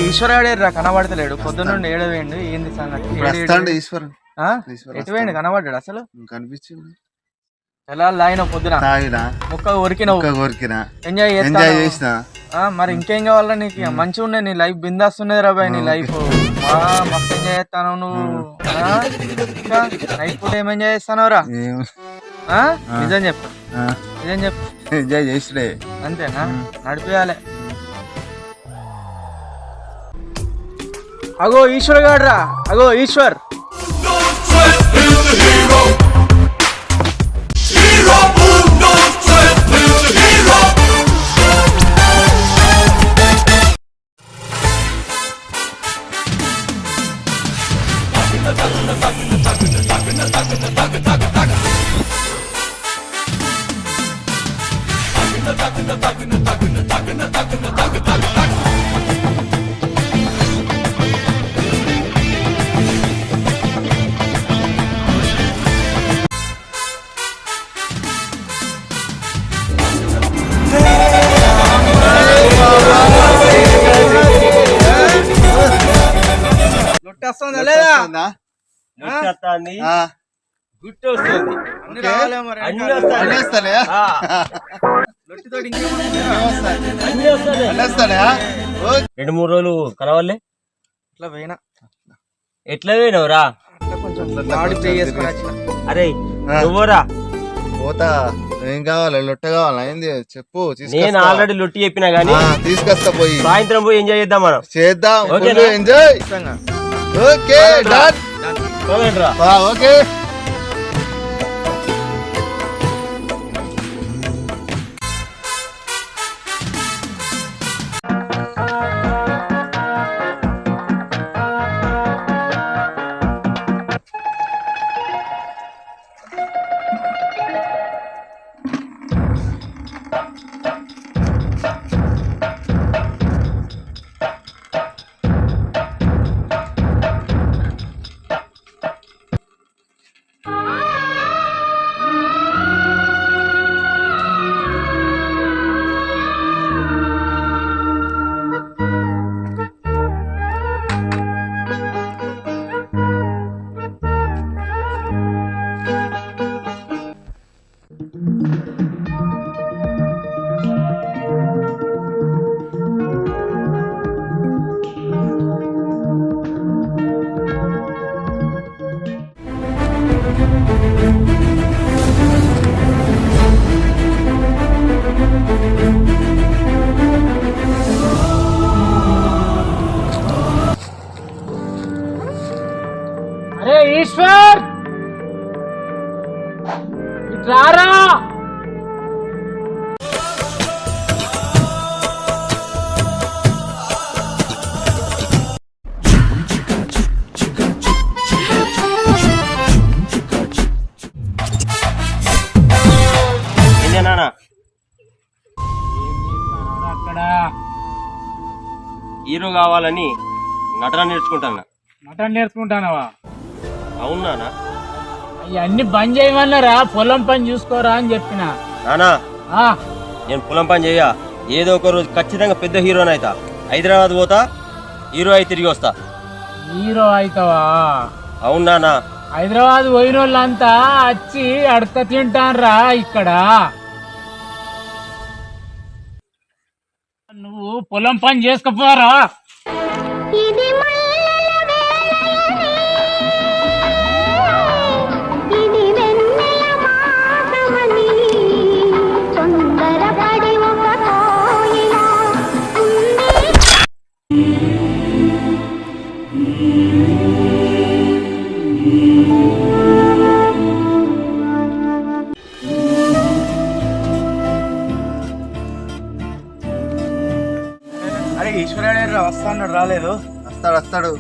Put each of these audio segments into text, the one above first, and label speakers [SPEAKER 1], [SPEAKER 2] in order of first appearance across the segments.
[SPEAKER 1] ఈశ్వరాడేరా కనబడతలేడు, పొద్దున్నుండి ఏడవేయండి. ఏంది సంగతి? ఎటు వేయండి కనబడ్డాడు అసలు?
[SPEAKER 2] కనిపించింది
[SPEAKER 1] ఎలా లాయిన పొద్దున ముక్క కొరికిన ఎంజాయ్ చేసిన. మరి ఇంకేం కావాలా నీకు? మంచిగా ఉన్నాయి నీ లైఫ్, బిందాస్తున్నది రా బాయ్ నీ లైఫ్. మస్తు ఎంజాయ్ చేస్తాను నువ్వు. నైట్ పూట ఏం ఎంజాయ్ చేస్తానవు రా? నిజం చెప్పు, నిజం చెప్పు.
[SPEAKER 2] ఎంజాయ్ చేసిడే
[SPEAKER 1] అంతేనా? నడిపియాలి. అగో ఈశ్వర్ గాడ్రా, అగో ఈశ్వర్. వస్తుందా లేదా? గుట్టు వస్తుంది.
[SPEAKER 3] రెండు మూడు రోజులు కలవాలి.
[SPEAKER 1] ఇట్లా పోయినా
[SPEAKER 3] ఎట్లా పోయినవురా? అరే నువ్వురా
[SPEAKER 2] పోతా. ఏం కావాలి? లొట్ట కావాలా? ఏంది చెప్పు.
[SPEAKER 3] నేను ఆల్రెడీ లొట్టి చెప్పినా గానీ
[SPEAKER 2] తీసుకొస్తా. పోయి
[SPEAKER 3] సాయంత్రం పోయి ఎంజాయ్ చేద్దాం. మనం
[SPEAKER 2] చేద్దాం. Enjoy. Okay done. Okay
[SPEAKER 4] Eshwar ఇట్రారా.
[SPEAKER 3] అక్కడ హీరో కావాలని నటన నేర్చుకుంటాను.
[SPEAKER 4] నటన నేర్చుకుంటానవా?
[SPEAKER 3] అవునా?
[SPEAKER 4] అవన్నీ బంద్ చేయమన్నారా? పొలం పని చూసుకోరా అని చెప్పిన.
[SPEAKER 3] నానా నేను పొలం పని చేయ, ఏదో ఒక రోజు ఖచ్చితంగా పెద్ద హీరోని అవుతా. హైదరాబాద్ పోతా, హీరో అయి తిరిగి వస్తా.
[SPEAKER 4] హీరో అవుతావా?
[SPEAKER 3] అవునా?
[SPEAKER 4] హైదరాబాద్ పోయిన వాళ్ళంతా వచ్చి అడక తింటాన్రా ఇక్కడ. నువ్వు పొలం పని చేసుకుపోరా.
[SPEAKER 1] అరే ఈశ్వరుడు వస్తాడు, రాలేదు.
[SPEAKER 2] వస్తాడు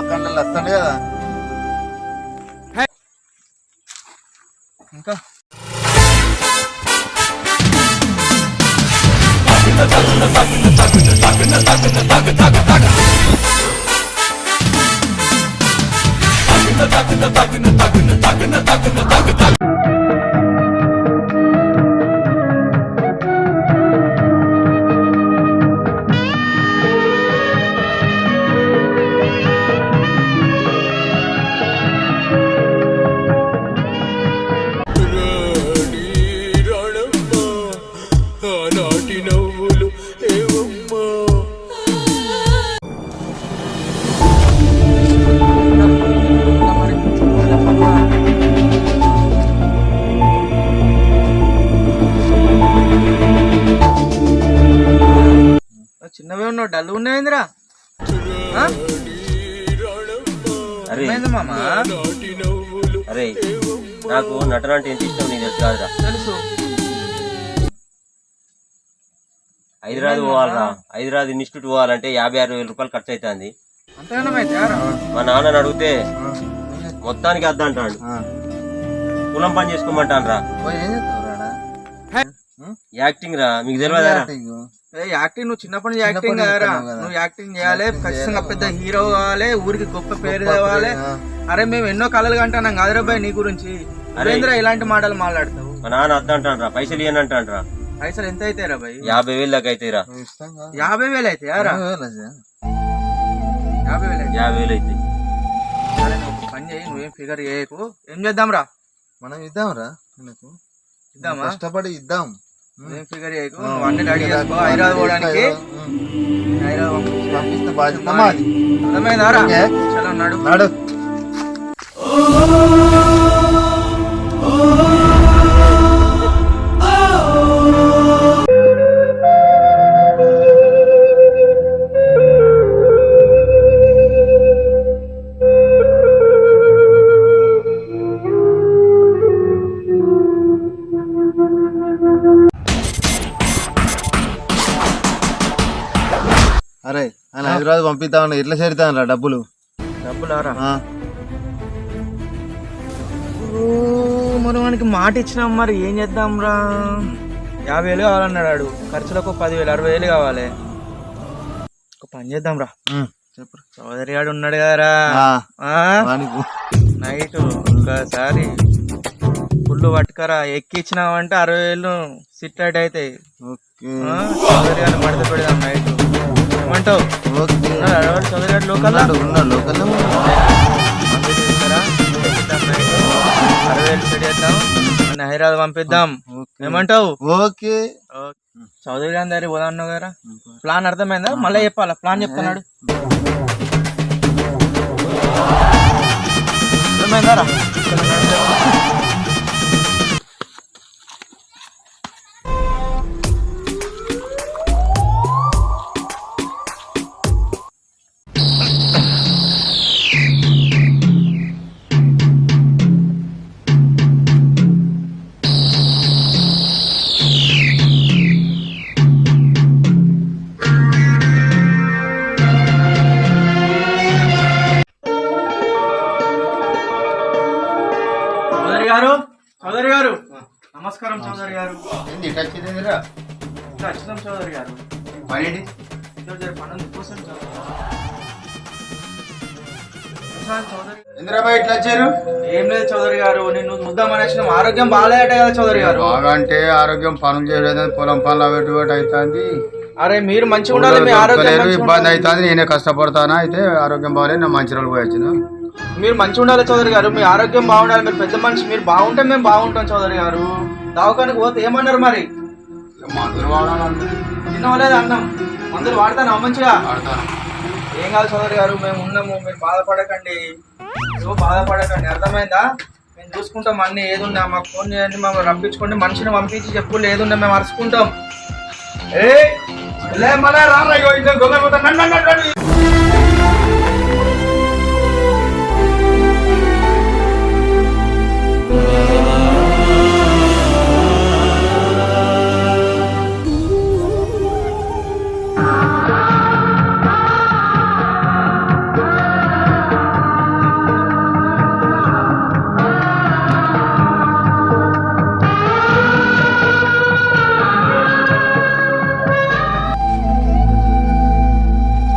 [SPEAKER 2] కండలు వస్తాడు కదా.
[SPEAKER 1] ఇంకా చిన్నవే ఉన్నావు, డల్ ఉన్నాయిందిరా.
[SPEAKER 3] అరే
[SPEAKER 1] మామ
[SPEAKER 3] అరే నాకు నటన అంటే ఎంత ఇష్టం నీకు తెలుసు కాదురా.
[SPEAKER 1] తెలుసు.
[SPEAKER 3] హైదరాబాద్ పోవాలరా. హైదరాబాద్ ఇన్స్టిట్యూట్ పోవాలంటే 56,000 రూపాయలు ఖర్చు అవుతుంది.
[SPEAKER 1] అంతేనా?
[SPEAKER 3] మా నాన్నని అడిగితే మొత్తానికి అద్ద అంటాడు. పొలం పని చేసుకోమంటాను రా.
[SPEAKER 2] ఏం చేస్తావు?
[SPEAKER 3] యాక్టింగ్ రా, మీకు తెలియదా?
[SPEAKER 1] యాక్టింగ్ నువ్వు చిన్నప్పటి నుంచి యాక్టింగ్ కదరా. నువ్వు యాక్టింగ్ చేయాలి, ఖచ్చితంగా పెద్ద హీరో కావాలి, ఊరికి గొప్ప పేరు తేవాలి. అరే మేము ఎన్నో కళలు కంటున్నాం కాదురా బాయ్ నీ గురించి. అరేంద్ర ఇలాంటి మాటలు మాట్లాడతావు?
[SPEAKER 3] మా నాన్న అద్ద అంటాను రా. పైసలు ఇవ్వని అంటాను రా.
[SPEAKER 1] పైసలు ఎంత అయితే రా బాయ్?
[SPEAKER 3] 50,000 దాకా అయితే రా.
[SPEAKER 1] 50,000 అయితే
[SPEAKER 3] 50,000 అయితే.
[SPEAKER 1] సరే నువ్వు పని చేయి, నువ్వేం ఫిగర్ చేయకు. ఏం చేద్దాం రా?
[SPEAKER 2] మనం ఇద్దాంరా,
[SPEAKER 1] ఇద్దామా?
[SPEAKER 2] కష్టపడి ఇద్దాం.
[SPEAKER 1] ఏం ఫిగర్ చేయకు, నువ్వు అన్ని రెడీ చేసుకో. హైదరాబాద్ పోవడానికి
[SPEAKER 2] పంపిస్తే బాధ్యత మాది.
[SPEAKER 1] అర్థమైందా రా? చలో నడు.
[SPEAKER 2] అరే ఆయన హైదరాబాద్ పంపిద్దామని ఎట్లా చేరుతాను రా డబ్బులు?
[SPEAKER 1] డబ్బులారా? మరి మనకి మాట ఇచ్చినాం, మరి ఏం చేద్దాం రా? 50,000 కావాలన్నాడు. ఖర్చులకు 10,000, 60,000 కావాలి. ఒక పని చేద్దాం రా.
[SPEAKER 2] చెప్పు.
[SPEAKER 1] చౌదరి గాడు ఉన్నాడు కదరా, నైట్ ఒకసారి ఫుల్ పట్టుకరా ఎక్కిచ్చినావంటే 60,000 సిట్ అవుట్ అవుతాయి. చౌదరి గారిని మడత పెడదాం నైట్. ఏమంటావు? చౌదరి గారు లోకల్ 60,000 సెట్ చేద్దాం, హైదరాబాద్ పంపిద్దాం. ఏమంటావు?
[SPEAKER 2] ఓకే.
[SPEAKER 1] చౌదరి గారి దగ్గర పోదా అన్నావు కదా, ప్లాన్ అర్థమైందా? మళ్ళీ చెప్పాలా? ప్లాన్ చెప్తున్నాడు, అర్థమైందా రా? చౌదరి గారు నమస్కారం. చౌదరి గారు వచ్చినాం. చౌదరి గారు పని కోసం
[SPEAKER 2] ఇంద్రాబాయ్ ఇట్లా వచ్చారు?
[SPEAKER 1] ఏం లేదు చౌదరి గారు, నిన్ను చూద్దామని వచ్చినాం. ఆరోగ్యం బాగాలేట కదా చౌదరి గారు?
[SPEAKER 2] బాగా అంటే ఆరోగ్యం పనులు చేయలేదని పొలం పనులు అవేటి అవుతుంది.
[SPEAKER 1] అరే మీరు మంచిగా ఉండాలి, మీ ఆరోగ్యం
[SPEAKER 2] ఇబ్బంది అవుతుంది. నేనే కష్టపడతానా, అయితే ఆరోగ్యం బాగాలేదు. నా మంచి రోజులు పోయి వచ్చిన.
[SPEAKER 1] మీరు మంచిగా ఉండాలి చౌదరి గారు, మీ ఆరోగ్యం బాగుండాలి, మీరు పెద్ద మనిషి, మీరు బాగుంటే మేము బాగుంటాం చౌదరి గారు. దవాఖానకు పోతే ఏమన్నారు మరి?
[SPEAKER 5] మందులు వాడాలి,
[SPEAKER 1] తినవలేదు అన్నం, మందులు వాడతాను మంచిగా.
[SPEAKER 5] వాడతాను.
[SPEAKER 1] ఏం కాదు చౌదరి గారు, మేము ఉన్నాము, మీరు బాధపడకండి, బాధపడకండి, అర్థమైందా? మేము చూసుకుంటాం అన్ని. ఏదున్నా మాకు ఫోన్ చేయండి, మమ్మల్ని రప్పించుకోండి, మనిషిని పంపించి చెప్పు, ఏదున్నా మేము అరుచుకుంటాం.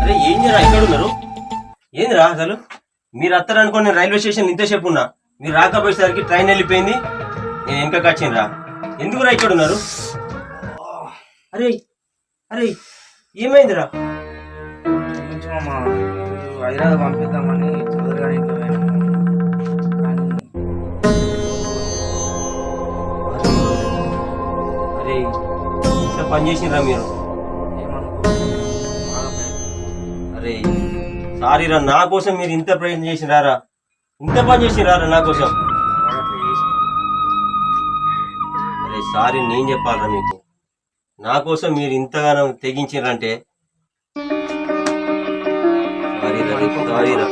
[SPEAKER 3] అరే ఏందిరా ఇక్కడ ఉన్నారు? ఏందిరా అసలు మీరు అత్తారనుకోని నేను రైల్వే స్టేషన్ ఇంతసేపు ఉన్నా, మీరు రాకపోయేసరికి ట్రైన్ వెళ్ళిపోయింది, నేను వెనకకి వచ్చిండ్రా. ఎందుకురా ఇక్కడ ఉన్నారు? అరే అరే ఏమైందిరా?
[SPEAKER 1] కొంచెం హైదరాబాద్ పంపిద్దామని చౌదరి గారి ఇంట్లో పోయాను.
[SPEAKER 3] అరే ఇంత పని చేసిండ్రా మీరు? అరే సారీ రా, నా కోసం మీరు ఇంత ప్రయత్నం చేసినారా, ఇంత పని చేసినారా నా కోసం? అరే సారీ నేను చెప్పాలరా మీకు, నా కోసం మీరు ఇంతగానో తెగించారంటే సారీ రా.